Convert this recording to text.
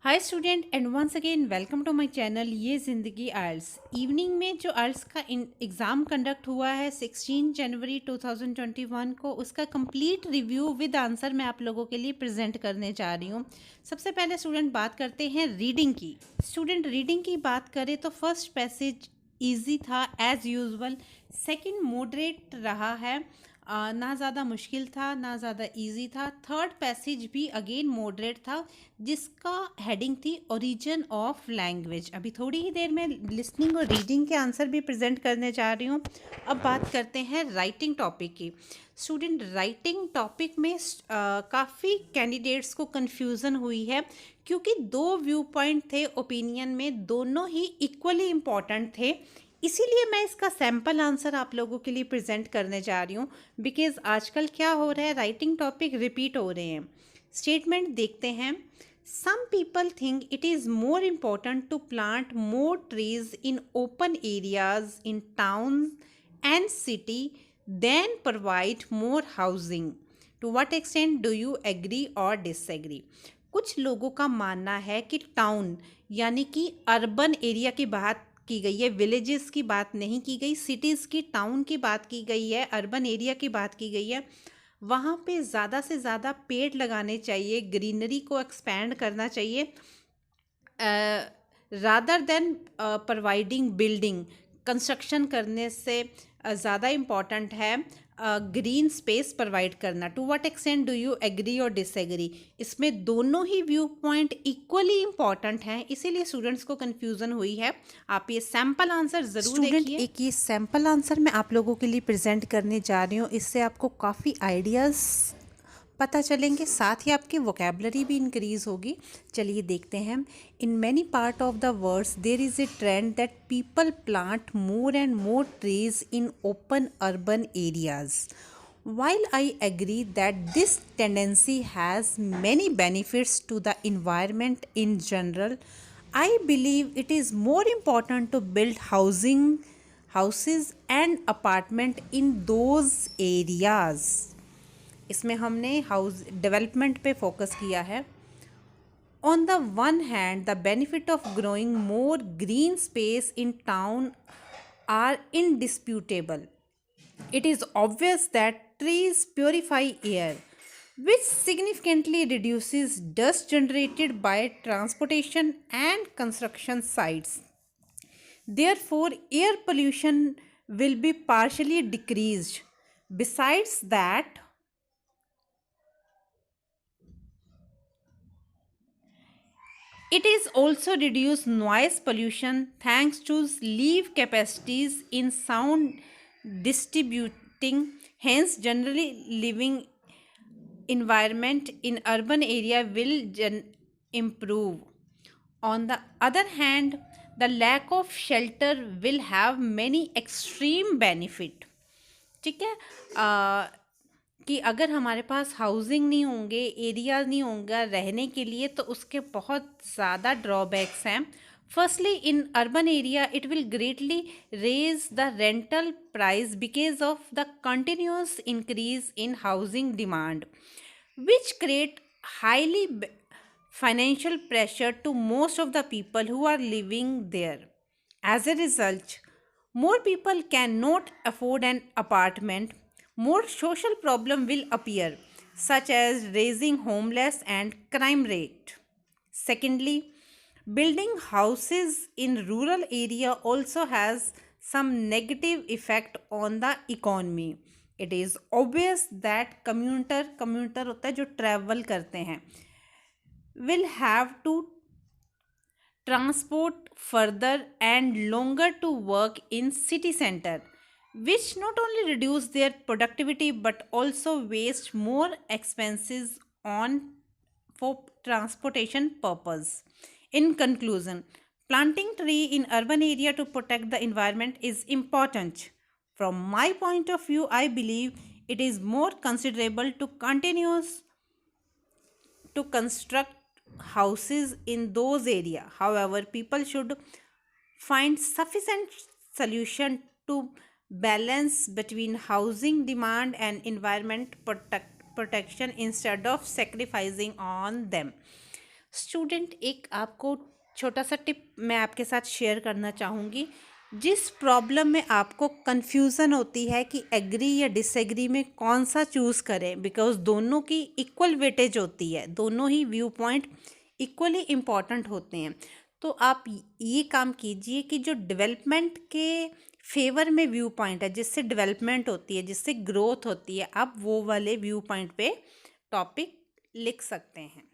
Hi student and once again welcome to my channel ये Zindagi arts. Evening में जो arts का एग्ज़ाम कंडक्ट हुआ है 16 जनवरी 2021 को, उसका कंप्लीट रिव्यू विद आंसर मैं आप लोगों के लिए प्रेजेंट करने जा रही हूँ। सबसे पहले स्टूडेंट बात करते हैं रीडिंग की। स्टूडेंट रीडिंग की बात करें तो फर्स्ट पैसेज इजी था एज़ यूजुअल। सेकंड मॉडरेट रहा है, ना ज़्यादा मुश्किल था ना ज़्यादा इजी था। थर्ड पैसेज भी अगेन मॉडरेट था, जिसका हेडिंग थी ओरिजिन ऑफ लैंग्वेज। अभी थोड़ी ही देर में लिसनिंग और रीडिंग के आंसर भी प्रेजेंट करने जा रही हूँ। अब बात करते हैं राइटिंग टॉपिक की। स्टूडेंट राइटिंग टॉपिक में काफ़ी कैंडिडेट्स को कन्फ्यूज़न हुई है, क्योंकि दो व्यू पॉइंट थे ओपिनियन में, दोनों ही इक्वली इम्पॉर्टेंट थे। इसीलिए मैं इसका सैम्पल आंसर आप लोगों के लिए प्रेजेंट करने जा रही हूँ, बिकॉज आजकल क्या हो रहा है, राइटिंग टॉपिक रिपीट हो रहे हैं। स्टेटमेंट देखते हैं। Some people think it is more important to plant more trees in open areas in town and city than provide more housing. To what extent do you agree or disagree? कुछ लोगों का मानना है कि town यानी कि urban area की बात की गई है, विलेजेस की बात नहीं की गई, सिटीज़ की, टाउन की बात की गई है, अर्बन एरिया की बात की गई है। वहाँ पे ज़्यादा से ज़्यादा पेड़ लगाने चाहिए, ग्रीनरी को एक्सपैंड करना चाहिए, rather than providing building. Construction करने से ज़्यादा इम्पॉर्टेंट है ग्रीन स्पेस प्रोवाइड करना। To what extent do you agree or disagree? इसमें दोनों ही व्यू पॉइंट इक्वली इम्पॉर्टेंट हैं, इसीलिए स्टूडेंट्स को कन्फ्यूज़न हुई है। आप ये सैम्पल आंसर ज़रूर देखिए। एक ये सैम्पल आंसर मैं आप लोगों के लिए प्रेजेंट करने जा रही हूँ, इससे आपको काफ़ी आइडियाज़ पता चलेंगे, साथ ही आपकी वोकेबलरी भी इंक्रीज होगी। चलिए देखते हैं। In many part of the words there is a trend that people plant more and more trees in open urban areas. While I agree that this tendency has many benefits to the environment in general, I believe it is more important to build houses and apartment in those areas. इसमें हमने house development पे focus किया है। On the one hand the benefit of growing more green space in town are indisputable. It is obvious that trees purify air, which significantly reduces dust generated by transportation and construction sites. Therefore, air pollution will be partially decreased. Besides that, it is also reduce noise pollution thanks to leaf capacities in sound distributing. Hence, generally living environment in urban area will improve. On the other hand, the lack of shelter will have many extreme benefit. ठीक है, कि अगर हमारे पास housing नहीं होंगे, area नहीं होगा रहने के लिए, तो उसके बहुत ज़्यादा ड्रॉबैक्स हैं। Firstly, in urban area it will greatly raise the rental price because of the continuous increase in housing demand, which create highly financial pressure to most of the people who are living there. As a result, more people cannot afford an apartment, more social problem will appear, such as raising homeless and crime rate. Secondly, building houses in rural area also has some negative effect on the economy. It is obvious that commuter होता है जो travel करते हैं, will have to transport further and longer to work in city center, which not only reduce their productivity but also waste more expenses on for transportation purpose. In conclusion, planting tree in urban area to protect the environment is important. From my point of view, I believe it is more considerable to continuous to construct houses in those area. However, people should find sufficient solution to balance between housing demand and environment protection instead of sacrificing on them. Student, एक आपको छोटा सा tip मैं आपके साथ share करना चाहूँगी। जिस प्रॉब्लम में आपको कन्फ्यूज़न होती है कि एग्री या डिसएग्री में कौन सा चूज़ करें, बिकॉज़ दोनों की इक्वल वेटेज होती है, दोनों ही व्यू पॉइंट इक्वली इम्पॉर्टेंट होते हैं। तो आप ये काम कीजिए कि जो डेवलपमेंट के फेवर में व्यू पॉइंट है, जिससे डेवलपमेंट होती है, जिससे ग्रोथ होती है, आप वो वाले व्यू पॉइंट पे टॉपिक लिख सकते हैं।